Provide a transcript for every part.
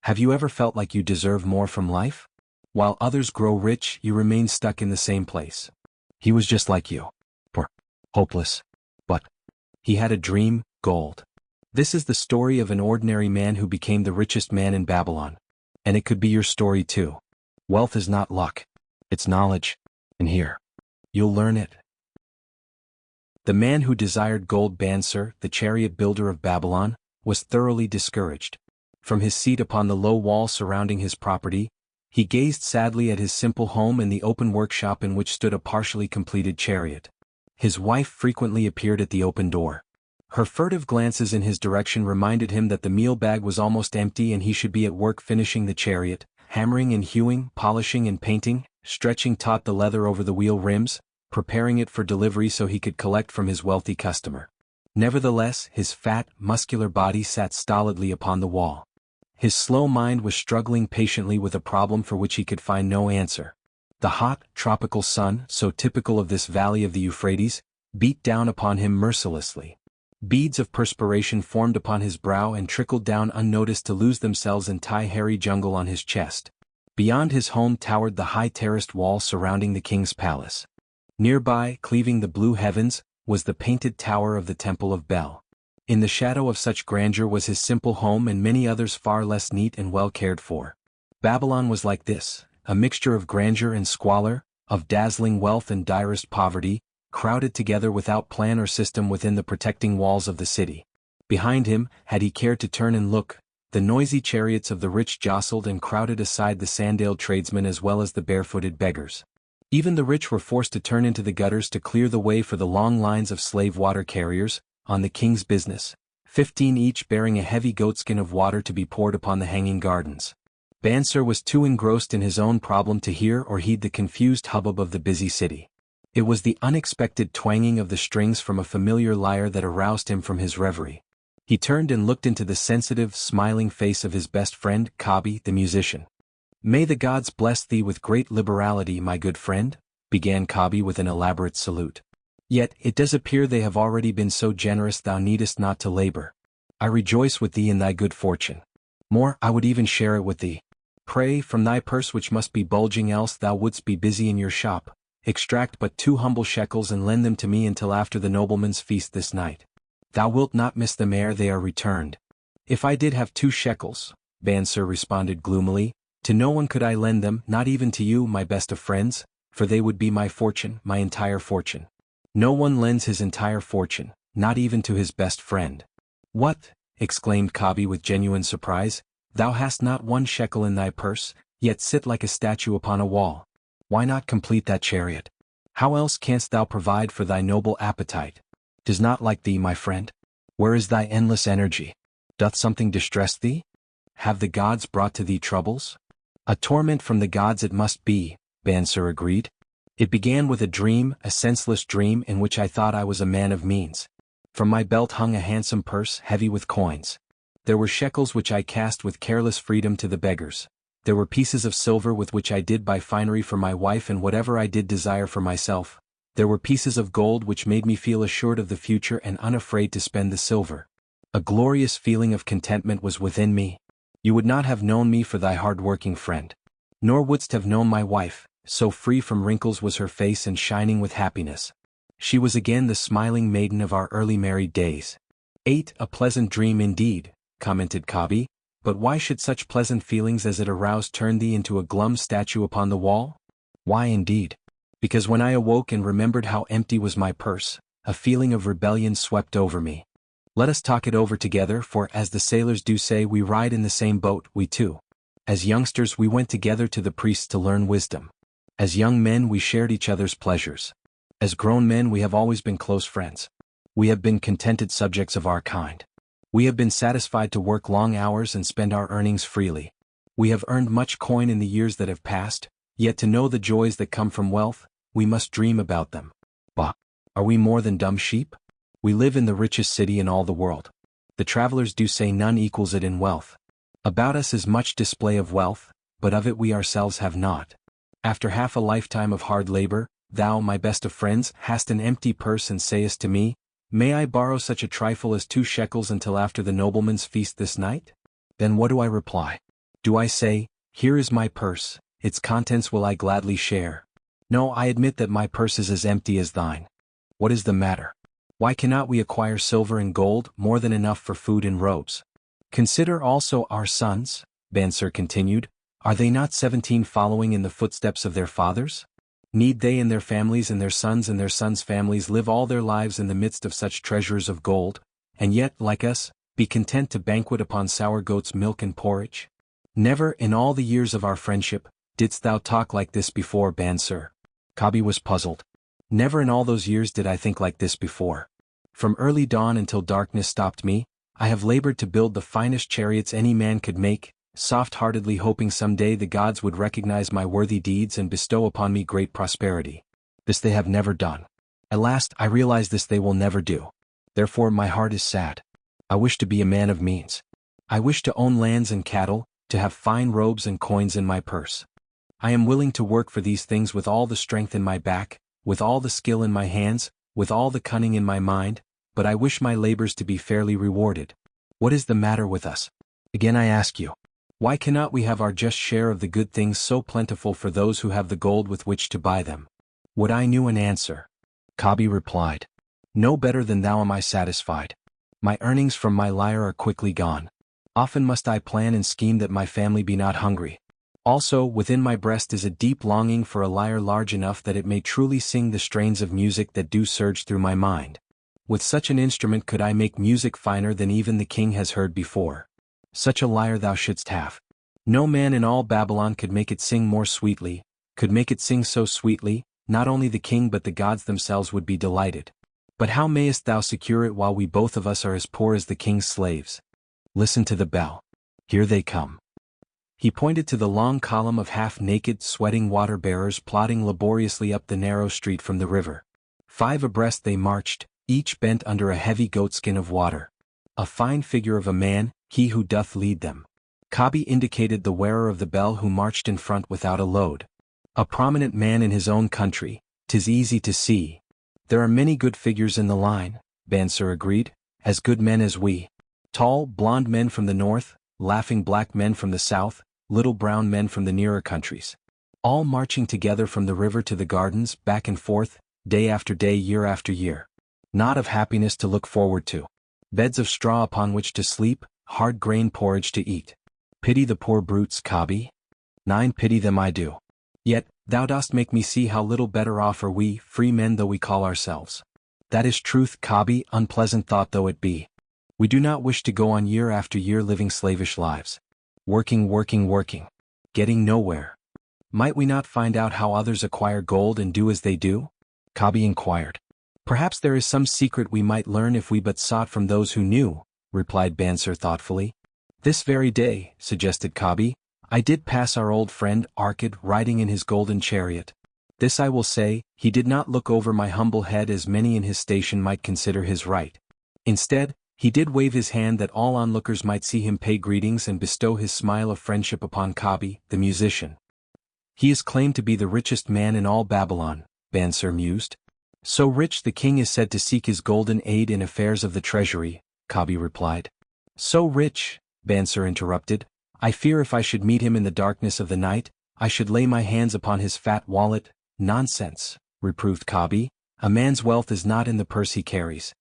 Have you ever felt like you deserve more from life? While others grow rich, you remain stuck in the same place. He was just like you. Poor, hopeless. But he had a dream, gold. This is the story of an ordinary man who became the richest man in Babylon. And it could be your story too. Wealth is not luck. It's knowledge. And here, you'll learn it. The man who desired gold, Bansir, the chariot builder of Babylon, was thoroughly discouraged. From his seat upon the low wall surrounding his property, he gazed sadly at his simple home and the open workshop in which stood a partially completed chariot. His wife frequently appeared at the open door. Her furtive glances in his direction reminded him that the meal bag was almost empty and he should be at work finishing the chariot, hammering and hewing, polishing and painting, stretching taut the leather over the wheel rims, preparing it for delivery so he could collect from his wealthy customer. Nevertheless, his fat, muscular body sat stolidly upon the wall. His slow mind was struggling patiently with a problem for which he could find no answer. The hot, tropical sun, so typical of this valley of the Euphrates, beat down upon him mercilessly. Beads of perspiration formed upon his brow and trickled down unnoticed to lose themselves in hairy jungle on his chest. Beyond his home towered the high terraced wall surrounding the king's palace. Nearby, cleaving the blue heavens, was the painted tower of the Temple of Bel. In the shadow of such grandeur was his simple home and many others far less neat and well cared for. Babylon was like this, a mixture of grandeur and squalor, of dazzling wealth and direst poverty, crowded together without plan or system within the protecting walls of the city. Behind him, had he cared to turn and look, the noisy chariots of the rich jostled and crowded aside the sandaled tradesmen as well as the barefooted beggars. Even the rich were forced to turn into the gutters to clear the way for the long lines of slave water carriers, on the king's business, 15 each bearing a heavy goatskin of water to be poured upon the hanging gardens. Bansir was too engrossed in his own problem to hear or heed the confused hubbub of the busy city. It was the unexpected twanging of the strings from a familiar lyre that aroused him from his reverie. He turned and looked into the sensitive, smiling face of his best friend, Kabi, the musician. "May the gods bless thee with great liberality, my good friend," began Kabi with an elaborate salute. "Yet it does appear they have already been so generous thou needest not to labor. I rejoice with thee in thy good fortune. More, I would even share it with thee. Pray, from thy purse which must be bulging else thou wouldst be busy in your shop, extract but 2 humble shekels and lend them to me until after the nobleman's feast this night. Thou wilt not miss them ere they are returned." "If I did have 2 shekels," Bansir responded gloomily, "to no one could I lend them, not even to you, my best of friends, for they would be my fortune, my entire fortune." "No one lends his entire fortune, not even to his best friend." "What?" exclaimed Kabi with genuine surprise, "thou hast not 1 shekel in thy purse, yet sit like a statue upon a wall. Why not complete that chariot? How else canst thou provide for thy noble appetite? 'Tis not like thee, my friend. Where is thy endless energy? Doth something distress thee? Have the gods brought to thee troubles?" "A torment from the gods it must be," Bansir agreed. "It began with a dream, a senseless dream in which I thought I was a man of means. From my belt hung a handsome purse heavy with coins. There were shekels which I cast with careless freedom to the beggars. There were pieces of silver with which I did buy finery for my wife and whatever I did desire for myself. There were pieces of gold which made me feel assured of the future and unafraid to spend the silver. A glorious feeling of contentment was within me. You would not have known me for thy hard-working friend. Nor wouldst have known my wife, so free from wrinkles was her face and shining with happiness. She was again the smiling maiden of our early married days." A pleasant dream indeed," commented Kabi, "but why should such pleasant feelings as it aroused turn thee into a glum statue upon the wall?" "Why indeed? Because when I awoke and remembered how empty was my purse, a feeling of rebellion swept over me. Let us talk it over together, for as the sailors do say, we ride in the same boat, we two. As youngsters we went together to the priests to learn wisdom. As young men we shared each other's pleasures. As grown men we have always been close friends. We have been contented subjects of our kind. We have been satisfied to work long hours and spend our earnings freely. We have earned much coin in the years that have passed, yet to know the joys that come from wealth, we must dream about them. Bah! Are we more than dumb sheep? We live in the richest city in all the world. The travelers do say none equals it in wealth. About us is much display of wealth, but of it we ourselves have not. After half a lifetime of hard labor, thou, my best of friends, hast an empty purse and sayest to me, 'May I borrow such a trifle as 2 shekels until after the nobleman's feast this night?' Then what do I reply? Do I say, here is my purse, its contents will I gladly share? No, I admit that my purse is as empty as thine. What is the matter? Why cannot we acquire silver and gold, more than enough for food and robes? Consider also our sons, Bansir continued, are they not 17 following in the footsteps of their fathers? Need they and their families and their sons' families live all their lives in the midst of such treasures of gold, and yet, like us, be content to banquet upon sour goat's milk and porridge? Never in all the years of our friendship, didst thou talk like this before, Bansir. Kabi was puzzled. Never in all those years did I think like this before. From early dawn until darkness stopped me, I have labored to build the finest chariots any man could make, soft-heartedly hoping some day the gods would recognize my worthy deeds and bestow upon me great prosperity. This they have never done. At last I realize this they will never do. Therefore my heart is sad. I wish to be a man of means. I wish to own lands and cattle, to have fine robes and coins in my purse. I am willing to work for these things with all the strength in my back, with all the skill in my hands, with all the cunning in my mind, but I wish my labors to be fairly rewarded. What is the matter with us? Again I ask you, why cannot we have our just share of the good things so plentiful for those who have the gold with which to buy them? Would I knew an answer. Kabi replied. No better than thou am I satisfied. My earnings from my lyre are quickly gone. Often must I plan and scheme that my family be not hungry. Also, within my breast is a deep longing for a lyre large enough that it may truly sing the strains of music that do surge through my mind. With such an instrument could I make music finer than even the king has heard before. Such a lyre thou shouldst have. No man in all Babylon could make it sing more sweetly, could make it sing so sweetly, not only the king but the gods themselves would be delighted. But how mayest thou secure it while we both of us are as poor as the king's slaves? Listen to the bell. Here they come. He pointed to the long column of half-naked, sweating water-bearers plodding laboriously up the narrow street from the river. 5 abreast they marched, each bent under a heavy goatskin of water. A fine figure of a man, he who doth lead them. Kabi indicated the wearer of the bell who marched in front without a load. A prominent man in his own country, 'tis easy to see. There are many good figures in the line, Bansir agreed, as good men as we. Tall, blond men from the north, laughing black men from the south, little brown men from the nearer countries. All marching together from the river to the gardens, back and forth, day after day, year after year. Knot of happiness to look forward to. Beds of straw upon which to sleep, hard grain porridge to eat. Pity the poor brutes, Kabi? 9 pity them I do. Yet, thou dost make me see how little better off are we, free men though we call ourselves. That is truth, Kabi, unpleasant thought though it be. We do not wish to go on year after year living slavish lives. Working, getting nowhere. Might we not find out how others acquire gold and do as they do? Kabi inquired. Perhaps there is some secret we might learn if we but sought from those who knew, replied Bansir thoughtfully. This very day, suggested Kabi, I did pass our old friend Arkad riding in his golden chariot. This I will say, he did not look over my humble head as many in his station might consider his right. Instead, he did wave his hand that all onlookers might see him pay greetings and bestow his smile of friendship upon Kabi, the musician. He is claimed to be the richest man in all Babylon, Bansir mused. So rich the king is said to seek his golden aid in affairs of the treasury, Kabi replied. So rich, Bansir interrupted, I fear if I should meet him in the darkness of the night, I should lay my hands upon his fat wallet. Nonsense, reproved Kabi, a man's wealth is not in the purse he carries.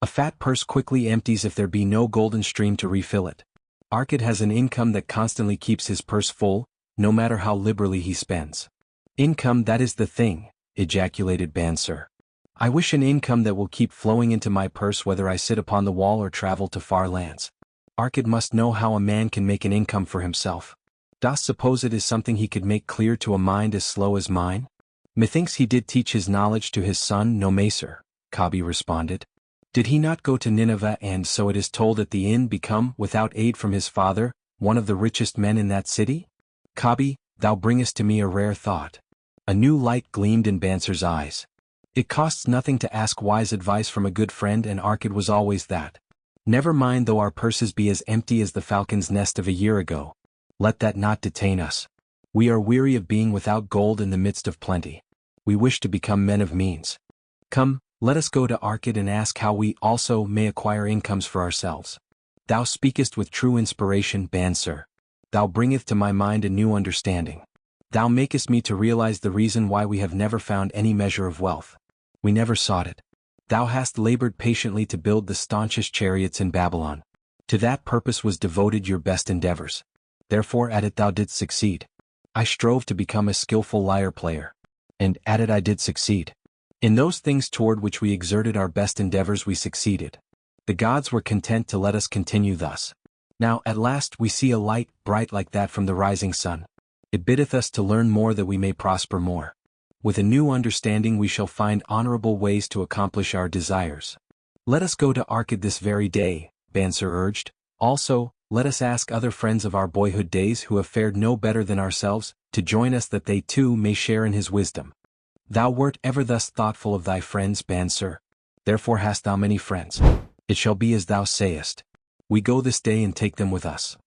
A fat purse quickly empties if there be no golden stream to refill it. Arkad has an income that constantly keeps his purse full, no matter how liberally he spends. Income, that is the thing, ejaculated Bansir. I wish an income that will keep flowing into my purse whether I sit upon the wall or travel to far lands. Arkad must know how a man can make an income for himself. Dost suppose it is something he could make clear to a mind as slow as mine? Methinks he did teach his knowledge to his son Nomaser, Kabi responded. Did he not go to Nineveh and, so it is told at the inn, become, without aid from his father, one of the richest men in that city? Kabi, thou bringest to me a rare thought. A new light gleamed in Bansir's eyes. It costs nothing to ask wise advice from a good friend, and Arkad was always that. Never mind though our purses be as empty as the falcon's nest of a year ago. Let that not detain us. We are weary of being without gold in the midst of plenty. We wish to become men of means. Come, let us go to Arkad and ask how we also may acquire incomes for ourselves. Thou speakest with true inspiration, Bansir. Thou bringeth to my mind a new understanding. Thou makest me to realize the reason why we have never found any measure of wealth. We never sought it. Thou hast labored patiently to build the staunchest chariots in Babylon. To that purpose was devoted your best endeavors. Therefore at it thou didst succeed. I strove to become a skillful lyre player. And at it I did succeed. In those things toward which we exerted our best endeavors we succeeded. The gods were content to let us continue thus. Now at last we see a light, bright like that from the rising sun. It biddeth us to learn more that we may prosper more. With a new understanding we shall find honorable ways to accomplish our desires. Let us go to Arcad this very day, Bansir urged. Also, let us ask other friends of our boyhood days who have fared no better than ourselves, to join us that they too may share in his wisdom. Thou wert ever thus thoughtful of thy friends, Bansir. Therefore hast thou many friends. It shall be as thou sayest. We go this day and take them with us.